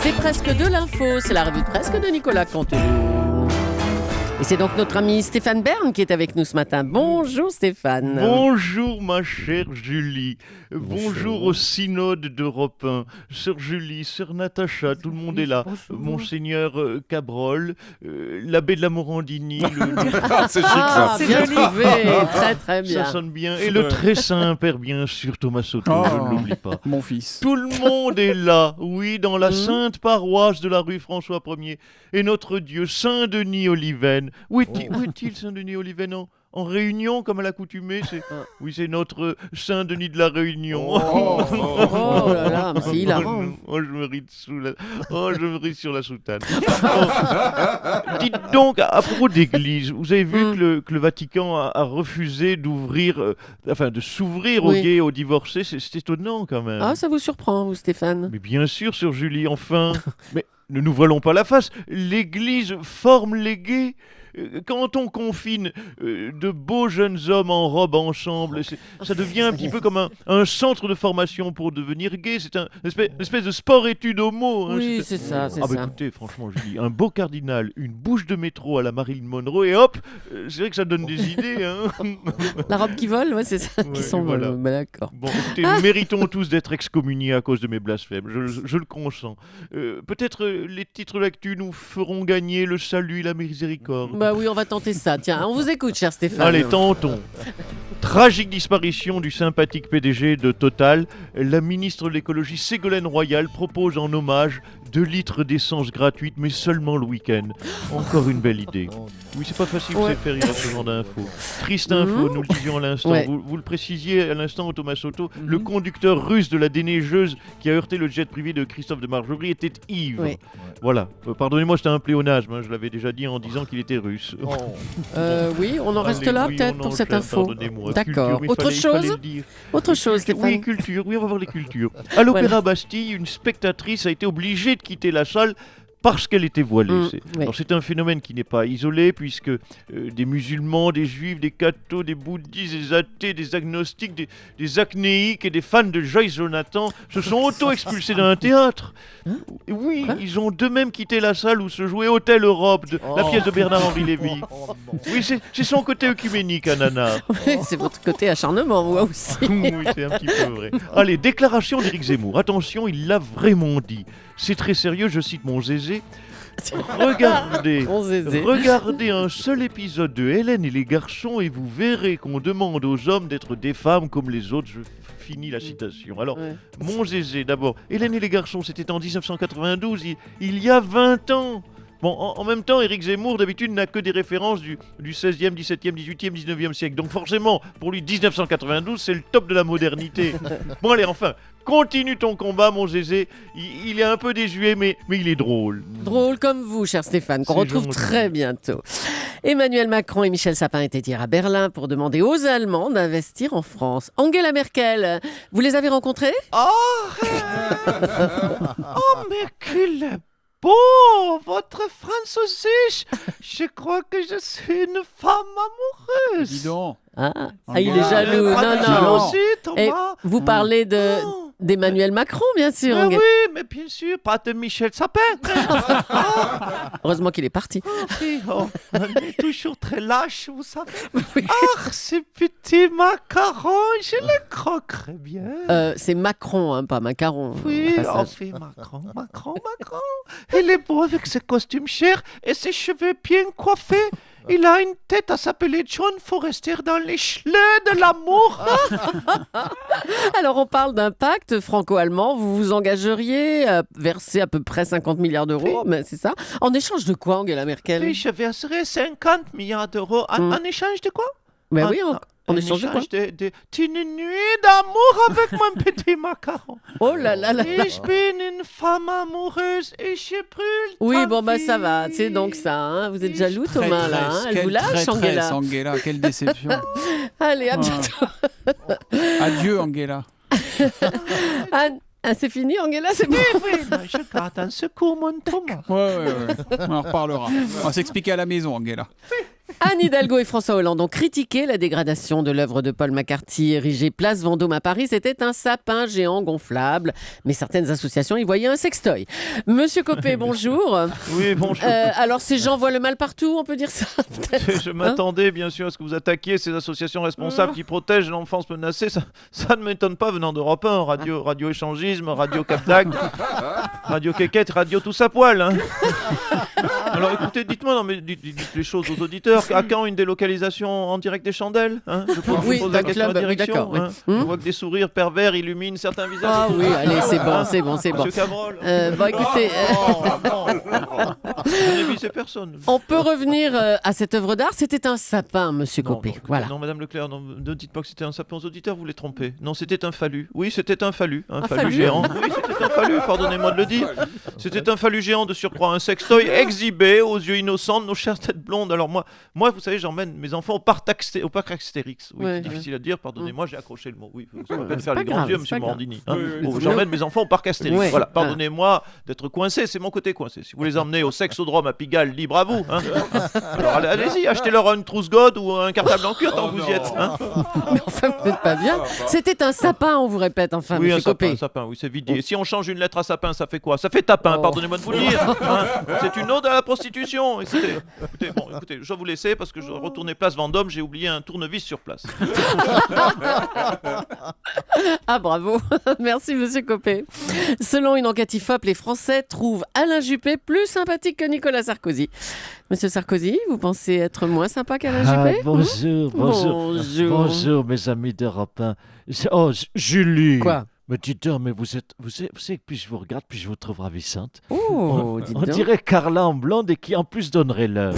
C'est presque de l'info, c'est la revue de presque de Nicolas Canteloup. Et c'est donc notre ami Stéphane Bern qui est avec nous ce matin. Bonjour Stéphane. Bonjour ma chère Julie. Bonjour au synode d'Europe 1. Sœur Julie, sœur Natacha, tout le monde est là. Monseigneur Cabrol, l'abbé de la Morandini. C'est chic ça. Ah, bien trouvé, très très bien. Ça sonne bien. Et le très saint père bien sûr Thomas Soto, je ne l'oublie pas. Mon fils. Tout le monde est là, oui, dans la sainte paroisse de la rue François 1er. Et notre Dieu, Saint-Denis Oliven. Où est-il Saint-Denis Oliven en Réunion, comme à l'accoutumée Oui, c'est notre Saint-Denis de la Réunion. Oh là là, mais c'est hilarant. Je me ris je me ris sur la soutane. Dites donc, à propos d'église, vous avez vu que le Vatican a refusé d'ouvrir, de s'ouvrir aux gays, aux divorcés. C'est étonnant quand même. Ah, ça vous surprend, vous, Stéphane? Mais bien sûr, sœur Julie, enfin. Mais ne nous voilons pas la face. L'église forme les gays. Quand on confine de beaux jeunes hommes en robe ensemble, ça devient un petit peu comme un centre de formation pour devenir gay. C'est une espèce de sport-étude homo. Hein. Oui, c'est ça. Écoutez, franchement, je dis, un beau cardinal, une bouche de métro à la Marilyn Monroe, et hop, c'est vrai que ça donne des idées. Hein. La robe qui vole, ouais, c'est ça qui s'envole. Voilà. Bah, d'accord. Bon, écoutez, nous méritons tous d'être excommuniés à cause de mes blasphèmes. Je le consens. Peut-être les titres d'actu nous feront gagner le salut et la miséricorde. Bah oui, on va tenter ça. Tiens, on vous écoute, cher Stéphane. Allez, tentons. Tragique disparition du sympathique PDG de Total. La ministre de l'écologie Ségolène Royal propose en hommage 2 litres d'essence gratuite, mais seulement le week-end. Encore une belle idée. Oui, c'est pas facile de faire rire à ce genre d'infos. Triste info, nous le disions à l'instant. Ouais. Vous le précisiez à l'instant, Thomas Soto, le conducteur russe de la déneigeuse qui a heurté le jet privé de Christophe de Margerie était ivre. Ouais. Voilà. Pardonnez-moi, c'était un pléonasme. Hein. Je l'avais déjà dit en disant qu'il était russe. Oui, on en reste là oui, peut-être on pour cette enchaîne, info. pardonnez-moi. D'accord. Culture, mais Autre il fallait chose le dire. Autre chose, Stéphane. Oui, culture. Oui, on va voir les cultures. À l'Opéra Bastille, une spectatrice a été obligée de quitter la salle parce qu'elle était voilée. Oui. Alors, c'est un phénomène qui n'est pas isolé, puisque des musulmans, des juifs, des cathos, des bouddhistes, des athées, des agnostiques, des acnéiques et des fans de Joyce Jonathan se sont auto-expulsés d'un théâtre. Oui, ils ont d'eux-mêmes quitté la salle où se jouait Hôtel Europe, la pièce de Bernard-Henri Lévy. Oui, c'est son côté œcuménique, Anana. Oui, c'est votre côté acharnement, moi aussi. Oui, c'est un petit peu vrai. Allez, déclaration d'Éric Zemmour. Attention, il l'a vraiment dit. C'est très sérieux, je cite mon zézé. Mon zézé. Regardez un seul épisode de Hélène et les garçons et vous verrez qu'on demande aux hommes d'être des femmes comme les autres. Je finis la citation. Alors, mon zézé, d'abord. Hélène et les garçons, c'était en 1992, il y a 20 ans. Bon, en même temps, Éric Zemmour, d'habitude, n'a que des références du 16e, 17e, 18e, 19e siècle. Donc forcément, pour lui, 1992, c'est le top de la modernité. Bon, allez, enfin, continue ton combat, mon zézé. Il est un peu désuet, mais il est drôle. Drôle comme vous, cher Stéphane, qu'on C'est retrouve gentil. très bientôt. Emmanuel Macron et Michel Sapin étaient hier à Berlin pour demander aux Allemands d'investir en France. Angela Merkel, vous les avez rencontrés? Oh, mais qu'il est beau, votre Französisch. Je crois que je suis une femme amoureuse. Dis donc. Ah, il est jaloux. Pas de Non. jalousie, Et Thomas. vous parlez d'Emmanuel Macron, bien sûr. Mais Angela. oui, mais bien sûr, pas de Michel Sapin. Heureusement qu'il est parti. On est toujours très lâche, vous savez. Ah, ces petits macarons, je les croquerais bien. C'est Macron, hein, pas Macaron. Oui, au passage. on fait Macron. Il est beau avec ses costumes chers et ses cheveux bien coiffés. Il a une tête à s'appeler John Forrester dans les chleux de l'amour. Alors, on parle d'un pacte franco-allemand. Vous vous engageriez à verser à peu près 50 milliards d'euros, mais c'est ça. En échange de quoi, Angela Merkel? Oui, je verserai 50 milliards d'euros. En échange de quoi? Mais oui, en échange de quoi? D'une nuit d'amour avec mon petit macaron. Oh là là là là. Ich bin une femme amoureuse et je brûle. Oui, bon, bah ça va. C'est donc ça. Hein. Vous êtes jaloux, Thomas, là. Hein. Elle vous lâche, Angela. Angela, quelle déception. Allez, à bientôt. Adieu, Angela. Ah, c'est fini, Angela, c'est bon. Oui, je garde un secours, mon Thomas. Ouais. On en reparlera. On va s'expliquer à la maison, Angela. Anne Hidalgo et François Hollande ont critiqué la dégradation de l'œuvre de Paul McCartney érigée place Vendôme à Paris. C'était un sapin géant gonflable, mais certaines associations y voyaient un sextoy. Monsieur Copé, bonjour. Oui, bonjour. Alors ces gens voient le mal partout, on peut dire ça peut-être. Je m'attendais bien sûr à ce que vous attaquiez ces associations responsables qui protègent l'enfance menacée. Ça ne m'étonne pas venant d'Europe 1, radio échangisme, radio Capdac, radio Quéquette, radio tout ça poil. Hein. Alors écoutez, dites-moi, non mais dites les choses aux auditeurs. À quand une délocalisation en direct des chandelles, hein? Je pose la question à la direction. Oui. On voit que des sourires pervers illuminent certains visages. Ah oui, allez, c'est bon. Monsieur Cabrol. Bon, écoutez, Je n'ai visé personne. on peut revenir à cette œuvre d'art. C'était un sapin, monsieur Copé. Voilà. Non, Madame Leclerc, ne dites pas que c'était un sapin aux auditeurs, vous les trompez. Non, c'était un phallu. Oui, c'était un phallu. Un phallu géant. Oui, c'était un phallu, pardonnez-moi de le dire. C'était un phallu géant de surcroît, un sextoy exhibé aux yeux innocents de nos chères têtes blondes. Alors moi, vous savez, j'emmène mes enfants au parc Astérix. Oui, c'est difficile à dire, pardonnez-moi, j'ai accroché le mot. Oui, il faut pas faire les grands yeux, monsieur Morandini. J'emmène mes enfants au parc Astérix. Ouais. Voilà, pardonnez-moi d'être coincé, c'est mon côté coincé. Si vous les emmenez au Sexodrome à Pigalle, libre à vous. Hein. Alors allez-y, achetez-leur une trousse God ou un cartable en cuir tant que vous y êtes. Hein. Mais enfin, vous n'êtes pas bien. C'était un sapin, on vous répète, enfin, Oui, monsieur Copé. un sapin, oui, c'est vite dit. Et si on change une lettre à sapin, ça fait quoi? Ça fait tapin, pardonnez-moi de vous le dire. Hein. C'est une ode à la prostitution. Écoutez, je vais vous laisser parce que je retournais place Vendôme, j'ai oublié un tournevis sur place. Ah, bravo. Merci, monsieur Copé. Selon une enquête IFOP, les Français trouvent Alain Juppé plus sympathique que Nicolas Sarkozy. Monsieur Sarkozy, vous pensez être moins sympa qu'Alain Juppé? Bonjour, mes amis d'Europe 1. Oh, Julie. Quoi? Mais dites donc, mais vous savez que plus je vous regarde, plus je vous trouve ravissante. Oh, dites On donc. dirait Carla en blonde et qui en plus donnerait l'heure.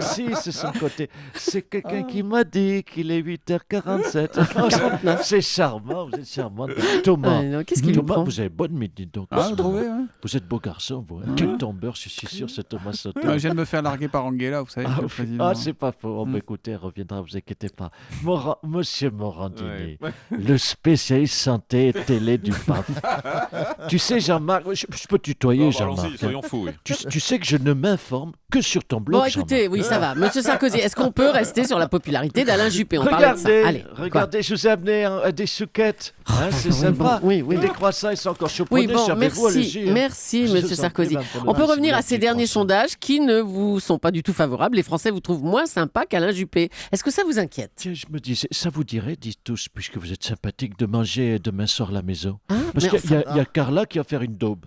C'est son côté. C'est quelqu'un qui m'a dit qu'il est 8h47. C'est charmant, vous êtes charmant. Thomas, Non, qu'est-ce qu'il nous Thomas, prend? vous avez bonne mine, dites donc. Ah, vous trouvez, ouais. Vous êtes beau garçon, vous. Hein. Quel tombeur, je suis sûr, c'est Thomas Soto. Je viens de me faire larguer par Angela, vous savez, le président. C'est pas faux. Écoutez, elle reviendra, vous inquiétez pas. Monsieur Morandini, le spécialiste santé télé du PAF. Tu sais, Jean-Marc, je peux tutoyer, Jean-Marc. Allons-y, soyons fous, oui. Tu sais que je ne m'informe que sur ton blog, Bon, écoutez, oui, ça va. Monsieur Sarkozy, est-ce qu'on peut rester sur la popularité d'Alain Juppé? On parlait de ça. Allez, regardez, je vous ai amené des souquettes. Hein, c'est sympa. Oui. Et des croissants, ils sont encore chauds. Oui, bon, merci, monsieur Sarkozy. On peut revenir à ces derniers sondages qui ne vous sont pas du tout favorables. Les Français vous trouvent moins sympa qu'Alain Juppé. Est-ce que ça vous inquiète? Tiens, je me disais, ça vous dirait, dites tous, puisque vous êtes sympathique, de manger demain soir à la maison? Parce qu'il y a Carla qui va faire une daube.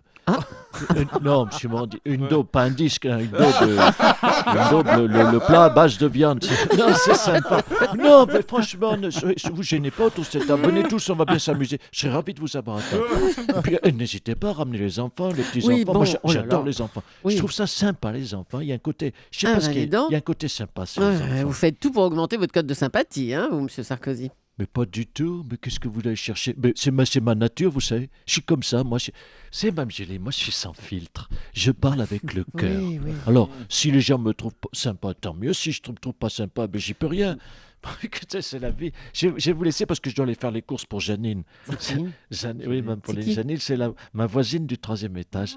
Non, monsieur Morandini, une daube, pas un disque, hein, une daube, le plat à base de viande. Non, c'est sympa. Non, mais franchement, ne vous gênez pas autour de cette table. Venez tous, on va bien s'amuser. Je serais ravi de vous avoir à table. Et puis, n'hésitez pas à ramener les enfants, les petits-enfants. Moi, j'adore les enfants. Oui. Je trouve ça sympa, les enfants. Il y a un côté, je sais pas ce qu'il y a. Il y a un côté sympa sur les enfants. Vous faites tout pour augmenter votre cote de sympathie, hein, vous, monsieur Sarkozy? Mais pas du tout. Mais qu'est-ce que vous allez chercher? Mais c'est ma nature, vous savez. Je suis comme ça. Moi, c'est même gelé. Moi, je suis sans filtre. Je parle avec le cœur. Oui. Alors, si les gens me trouvent sympa, tant mieux. Si je ne trouve pas sympa, ben, j'y peux rien. Écoutez, c'est la vie. Je vais vous laisser parce que je dois aller faire les courses pour Janine. Oui, même pour les Janine, c'est ma voisine du 3e étage.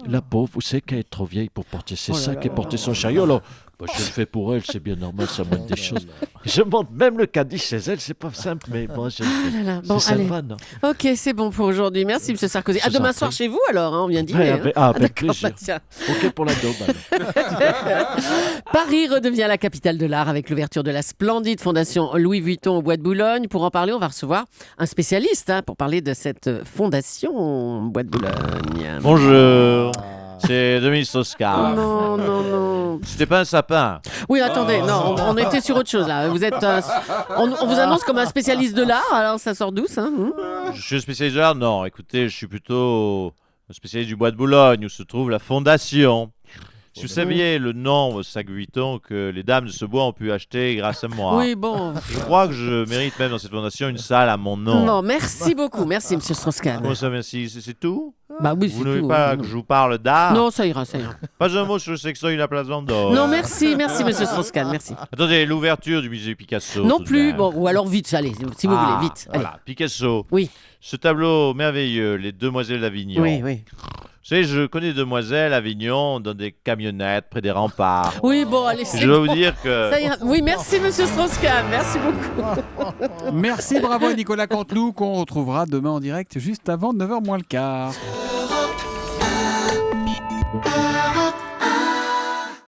La pauvre, vous savez qu'elle est trop vieille pour porter ses sacs et porter son chariot. Alors, je le fais pour elle, c'est bien normal, ça monte des choses. Je monte même le caddie chez elle, c'est pas simple, mais bon, je le fais. Bon, c'est allez. sympa, non? Ok, c'est bon pour aujourd'hui. Merci, monsieur Sarkozy. À demain soir chez vous, alors, hein, on vient dîner. Avec D'accord, plaisir. tiens. Ok pour la daube, alors. Paris redevient la capitale de l'art avec l'ouverture de la splendide fondation Louis Vuitton au Bois de Boulogne. Pour en parler, on va recevoir un spécialiste pour parler de cette fondation Bois de Boulogne. Bonjour. C'est Demis Oscar. Non. C'était pas un sapin. Oui, attendez, non, on était sur autre chose là. Vous êtes, on vous annonce comme un spécialiste de l'art, alors ça sort d'où ça? Je suis spécialiste de l'art? Non, écoutez, je suis plutôt un spécialiste du Bois de Boulogne où se trouve la fondation. Si vous saviez le nombre, sac Vuitton, que les dames de ce bois ont pu acheter grâce à moi. Oui, bon. Je crois que je mérite même dans cette fondation une salle à mon nom. Non, merci beaucoup. Merci, monsieur Strauss-Kahn. Comment ça, merci? C'est tout? Bah oui, Vous c'est ne voulez tout. pas que je vous parle d'art? Non, ça ira. Pas un mot sur le sextoy de la place Vendôme. Non, merci, monsieur Strauss-Kahn, merci. Attendez, l'ouverture du musée Picasso. Non tout de plus, même. bon, ou alors vite, allez, si vous voulez, vite. Allez. Voilà, Picasso. Oui. Ce tableau merveilleux, Les Demoiselles d'Avignon. Oui. savez, je connais des demoiselles à Avignon dans des camionnettes près des remparts. Oui, bon, allez, c'est Je dois bon. vous dire que... Ça ira. Oui, merci, monsieur Strauss-Kahn. Merci beaucoup. Merci, bravo à Nicolas Canteloup, qu'on retrouvera demain en direct juste avant 9h moins le quart.